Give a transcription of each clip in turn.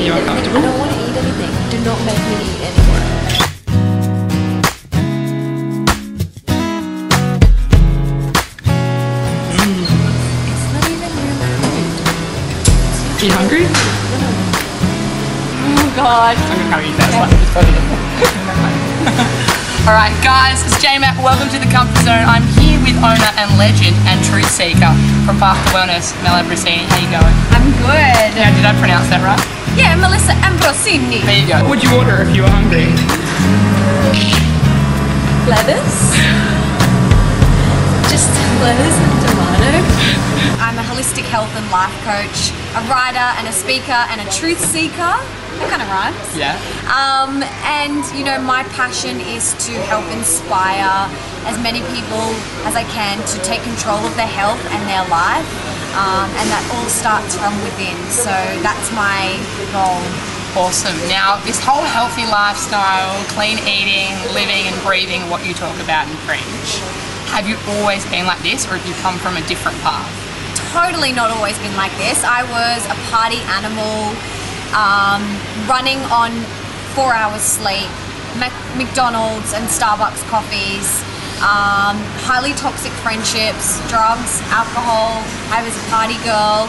Are you uncomfortable? I don't want to eat anything. Do not make me eat anymore. It's not even real food. Are you hungry? Oh God. I'm gonna carry you that. Alright guys, it's J-Mac, welcome to the Comfort Zone. I'm here with owner and legend and truth seeker from Path to Wellness, Mela Brasini. How you going? I'm good. Yeah, did I pronounce that right? Yeah, Melissa Ambrosini. There you go. What would you order if you were hungry? Lettuce. Just lettuce and tomato. I'm a holistic health and life coach, a writer and a speaker and a truth seeker. That kind of rhymes. Yeah. And you know, my passion is to help inspire as many people as I can to take control of their health and their life, and that all starts from within. So that's my goal. Awesome. Now, this whole healthy lifestyle, clean eating, living and breathing, what you talk about and preach, have you always been like this, or have you come from a different path? Totally not always been like this. I was a party animal, running on 4 hours sleep, McDonald's and Starbucks coffees, highly toxic friendships, drugs, alcohol. I was a party girl,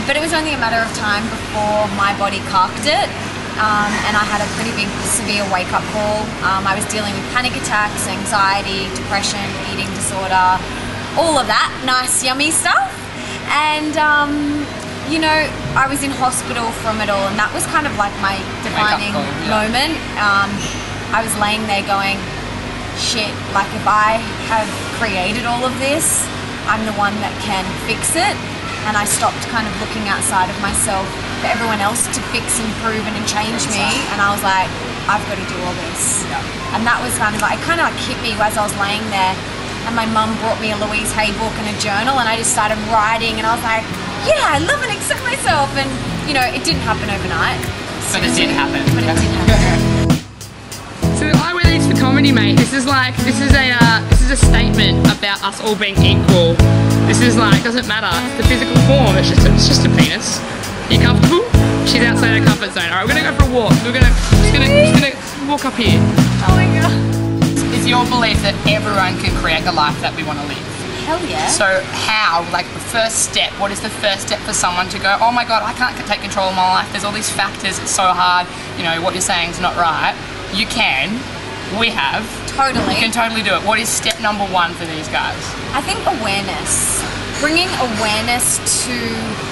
but it was only a matter of time before my body carked it, and I had a pretty big, severe wake-up call. I was dealing with panic attacks, anxiety, depression, eating disorder, all of that nice, yummy stuff. And you know, I was in hospital from it all, and that was kind of like my defining moment. I was laying there going, shit, like if I have created all of this, I'm the one that can fix it. And I stopped kind of looking outside of myself for everyone else to fix, improve, and change me. And I was like, I've got to do all this. And that was kind of like, it kind of like hit me as I was laying there. And my mum brought me a Louise Hay book and a journal, and I just started writing, and I was like, yeah, I love and accept myself. And you know, it didn't happen overnight. But it did happen. But it did happen. So I wear these for comedy, mate. This is a statement about us all being equal. This is like, doesn't matter. It's the physical form. It's just a penis. Are you comfortable? She's outside her comfort zone. Alright, we're gonna go for a walk. We're just gonna walk up here. Oh my God. Is your belief that everyone can create the life that we want to live? Hell yeah. So how, like the first step, what is the first step for someone to go, oh my God, I can't take control of my life, there's all these factors, it's so hard, you know, what you're saying is not right. You can, we have. Totally. You can totally do it. What is step number one for these guys? I think awareness. Bringing awareness to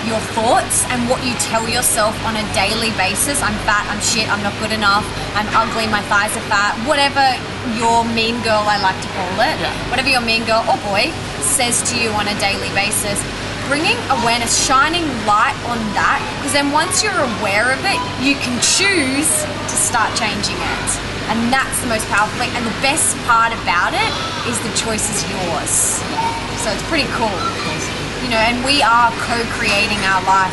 your thoughts and what you tell yourself on a daily basis. I'm fat, I'm shit, I'm not good enough, I'm ugly, my thighs are fat, whatever your mean girl, I like to call it, whatever your mean girl or boy says to you on a daily basis. Bringing awareness, shining light on that, because then once you're aware of it, you can choose to start changing it. And that's the most powerful thing. And the best part about it is the choice is yours. So it's pretty cool. You know, and we are co-creating our life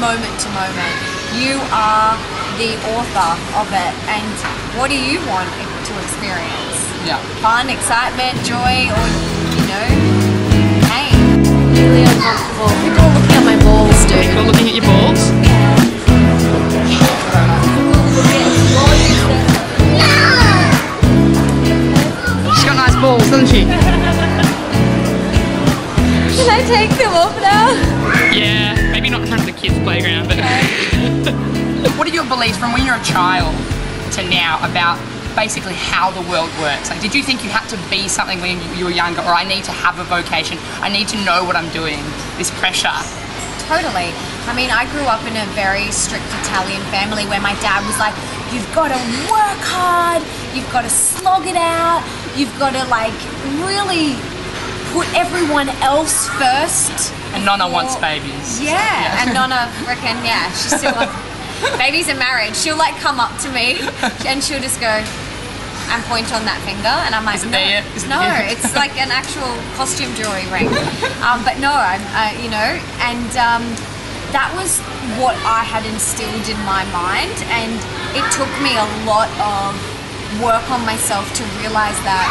moment to moment. You are the author of it. And what do you want to experience? Yeah. Fun, excitement, joy, or, you know, pain. Really uncomfortable. People are looking at my balls, dude. People looking at your balls? She's got nice balls, doesn't she? Can I take them off now? Yeah, maybe not in front of the kids' playground, but... What are your beliefs from when you're a child to now about basically how the world works? Like, did you think you had to be something when you were younger, or I need to have a vocation, I need to know what I'm doing, this pressure? Totally. I mean, I grew up in a very strict Italian family where my dad was like, you've got to work hard, you've got to slog it out, you've got to like really put everyone else first. And Nonna wants babies. Yeah, and Nonna reckon, yeah, she's still like, babies are married. She'll like come up to me and she'll just go and point on that finger, and I'm like, no, it's like an actual costume jewelry ring. But no, you know, and that was what I had instilled in my mind, and it took me a lot of work on myself to realize that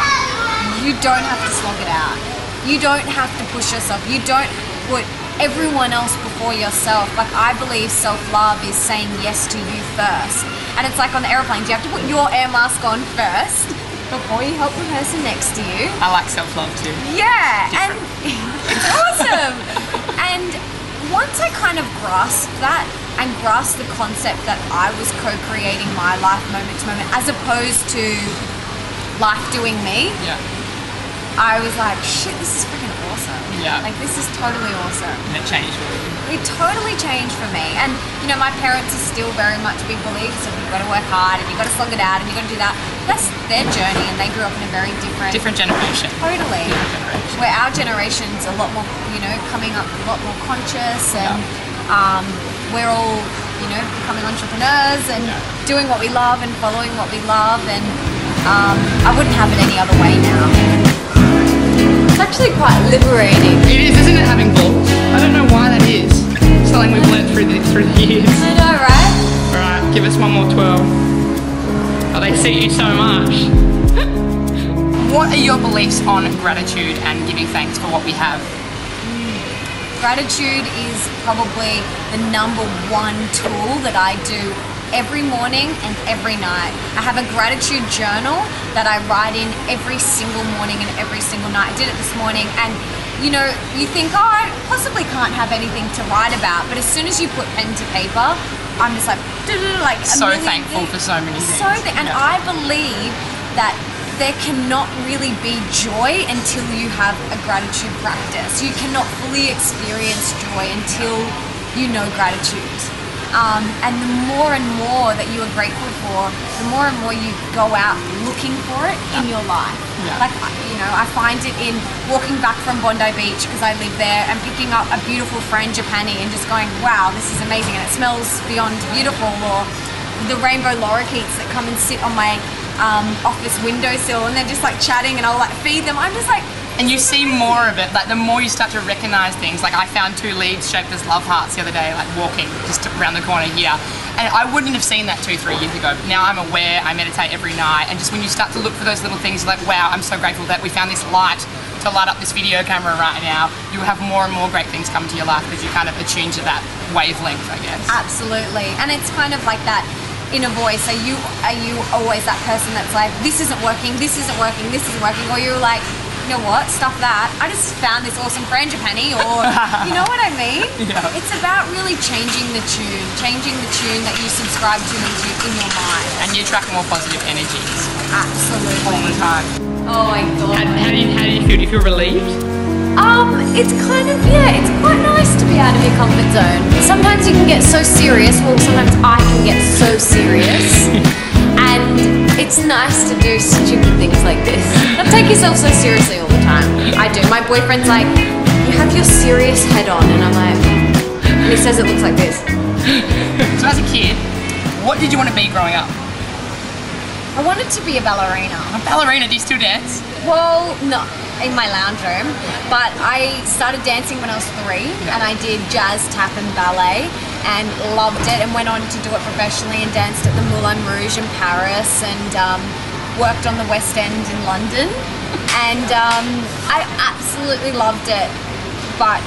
you don't have to slog it out. You don't have to push yourself. You don't put everyone else before yourself. Like, I believe self-love is saying yes to you first. And it's like on the airplane, you have to put your air mask on first before you help the person next to you. I like self-love too. Yeah, Different. and it's awesome. And once I kind of grasped that and grasped the concept that I was co-creating my life moment to moment as opposed to life doing me, Yeah. I was like, shit, this is freaking awesome. Yeah. Like, this is totally awesome. And it changed for you. It totally changed for me. And, you know, my parents are still very much big believers of you've got to work hard and you've got to slug it out and you've got to do that. That's their journey, and they grew up in a very Different generation. Totally. Different generation. Where our generation's a lot more, you know, coming up a lot more conscious, and we're all, you know, becoming entrepreneurs and doing what we love and following what we love, and I wouldn't have it any other way now. It's actually quite liberating. It is, isn't it, having balls? I don't know why that is. It's something we've learned through the years. I know, right? Alright, give us one more 12. Oh, they see you so much. What are your beliefs on gratitude and giving thanks for what we have? Gratitude is probably the number one tool that I do every morning and every night. I have a gratitude journal that I write in every single morning and every single night. I did it this morning, and you know, you think, oh, I possibly can't have anything to write about, but as soon as you put pen to paper, I'm just like, like So thankful for so many things. And I believe that there cannot really be joy until you have a gratitude practice. You cannot fully experience joy until you know gratitude. And the more and more that you are grateful for, the more and more you go out looking for it in your life. Yeah. Like, you know, I find it in walking back from Bondi Beach, because I live there, and picking up a beautiful frangipani and just going, wow, this is amazing, and it smells beyond beautiful. Or the rainbow lorikeets that come and sit on my office windowsill, and they're just like chatting, and I'll like feed them. I'm just like, And you see more of it, like the more you start to recognize things. Like, I found 2 leaves shaped as love hearts the other day, like walking just around the corner here. And I wouldn't have seen that 2-3 years ago. But now I'm aware, I meditate every night. And just when you start to look for those little things, you're like, wow, I'm so grateful that we found this light to light up this video camera right now. You have more and more great things come to your life because you kind of attune to that wavelength, I guess. absolutely. And it's kind of like that inner voice. Are you always that person that's like, this isn't working, this isn't working, this isn't working? Or you're like, you know what, stuff that, I just found this awesome frangipani, or you know what I mean? Yeah. It's about really changing the tune that you subscribe to in your mind. And you attract more positive energies Absolutely. all the time. Oh my god. How do you feel? Do you feel relieved? It's kind of, it's quite nice to be out of your comfort zone. Sometimes you can get so serious, well, sometimes I can get so serious, and it's nice to do stupid things like this. Don't take yourself so seriously all the time. I do. My boyfriend's like, you have your serious head on, and I'm like, and he says it looks like this. So as a kid, what did you want to be growing up? I wanted to be a ballerina. A ballerina, do you still dance? Well, no, in my lounge room, but I started dancing when I was 3, and I did jazz, tap and ballet, and loved it, and went on to do it professionally and danced at the Moulin Rouge in Paris, and worked on the West End in London, and I absolutely loved it. But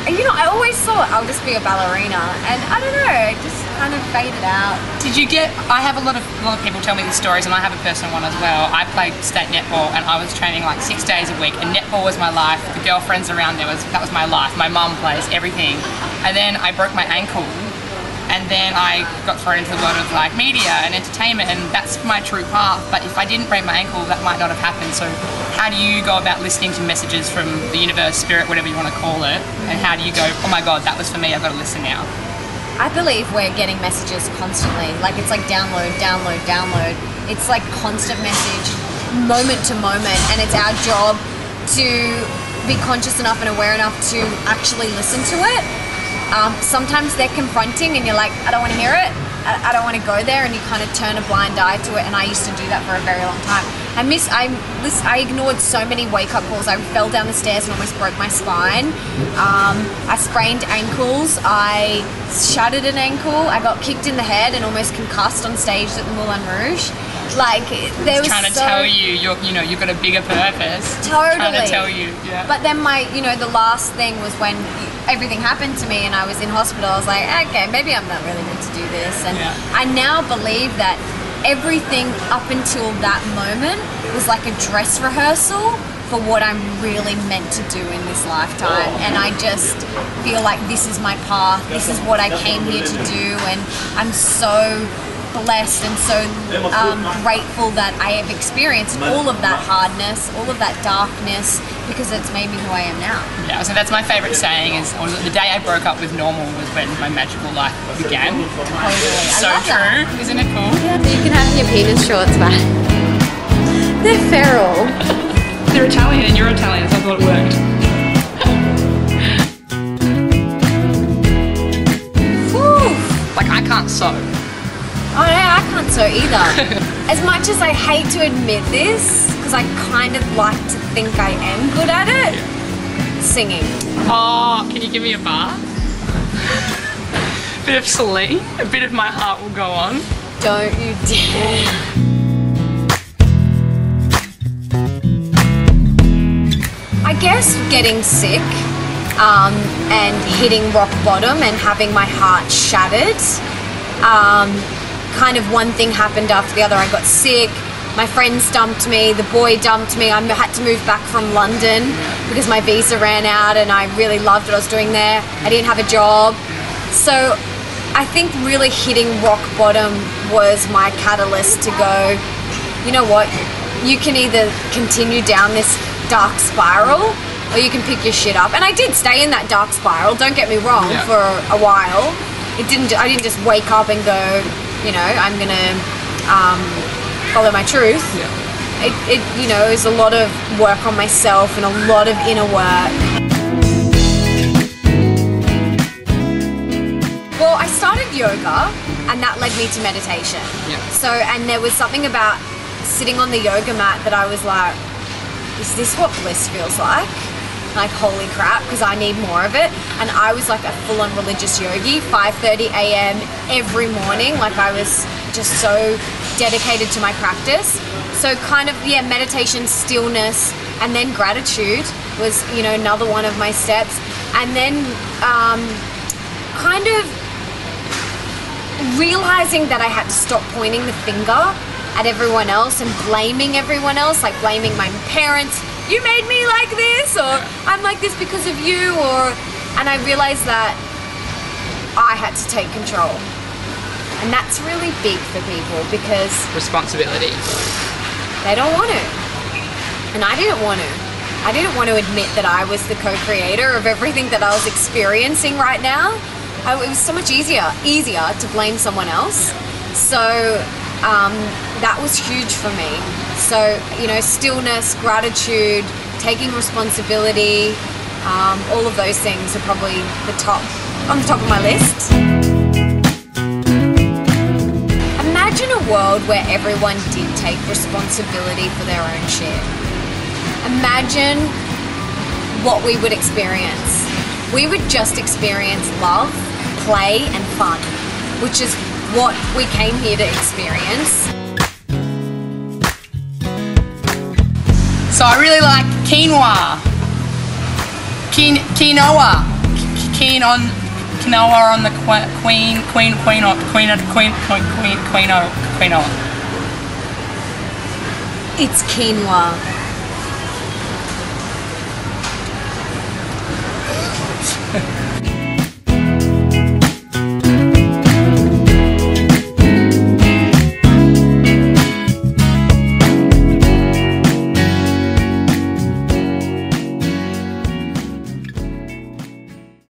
you know, I always thought I'll just be a ballerina, and I don't know, it just kind of faded out. Did you get? I have a lot of people tell me these stories, and I have a personal one as well. I played state netball, and I was training like 6 days a week, and netball was my life. The girlfriends around there that was my life. My mum plays everything, and then I broke my ankle, and then I got thrown into the world of like media and entertainment, and that's my true path. But if I didn't break my ankle, that might not have happened. So how do you go about listening to messages from the universe, spirit, whatever you want to call it, and how do you go, oh my god, that was for me, I've got to listen now? I believe we're getting messages constantly. Like, it's like download, download, download. It's like constant message, moment to moment, and it's our job to be conscious enough and aware enough to actually listen to it. Sometimes they're confronting and you're like, I don't want to hear it, I don't want to go there, and you kind of turn a blind eye to it, and I used to do that for a very long time. I ignored so many wake-up calls. I fell down the stairs and almost broke my spine. I sprained ankles. I shattered an ankle. I got kicked in the head and almost concussed on stage at the Moulin Rouge. Like, there was trying to tell you, you've got a bigger purpose. Totally. Trying to tell you, yeah. But then the last thing was when everything happened to me and I was in hospital. I was like, okay, maybe I'm not really meant to do this. And I now believe that everything up until that moment was like a dress rehearsal for what I'm really meant to do in this lifetime. And I just feel like this is my path. This is what I came here to do. And I'm so blessed and so grateful that I have experienced all of that hardness, all of that darkness, because it's made me who I am now. Yeah, so that's my favourite saying is, the day I broke up with normal was when my magical life began. Totally. So true, isn't it cool? Yeah, you can have your penis shorts back. They're feral. They're Italian and you're Italian, so I thought it worked. Whew. Like, I can't sew. Oh yeah, I can't sew either. As much as I hate to admit this, because I kind of like to think I am good at it, singing. Oh, can you give me a bar? Bit of Celine, a bit of My Heart Will Go On. Don't you dare. I guess getting sick and hitting rock bottom and having my heart shattered, kind of one thing happened after the other. I got sick, my friends dumped me, the boy dumped me. I had to move back from London because my visa ran out and I really loved what I was doing there. I didn't have a job. So I think really hitting rock bottom was my catalyst to go, you know what, you can either continue down this dark spiral or you can pick your shit up. And I did stay in that dark spiral, don't get me wrong, for a while. I didn't just wake up and go, you know, I'm gonna follow my truth. It you know, is a lot of work on myself and a lot of inner work. Well, I started yoga and that led me to meditation. So, and there was something about sitting on the yoga mat that I was like, is this what bliss feels like? Like, holy crap, because I need more of it. And I was like a full-on religious yogi, 5:30 a.m. every morning. Like, I was just so dedicated to my practice. So kind of, yeah, meditation, stillness, and then gratitude was, you know, another one of my steps. And then kind of realizing that I had to stop pointing the finger at everyone else and blaming everyone else, like blaming my parents. You made me like this, or I'm like this because of you, and I realized that I had to take control. And that's really big for people because Responsibility. they don't want to. And I didn't want to. I didn't want to admit that I was the co-creator of everything that I was experiencing right now. It was so much easier to blame someone else. So that was huge for me. So, you know, stillness, gratitude, taking responsibility, all of those things are probably on the top of my list. Imagine a world where everyone did take responsibility for their own shit. Imagine what we would experience. We would just experience love, play, and fun, which is what we came here to experience. So I really like quinoa. Quinoa. Quinoa on the quinoa. It's quinoa.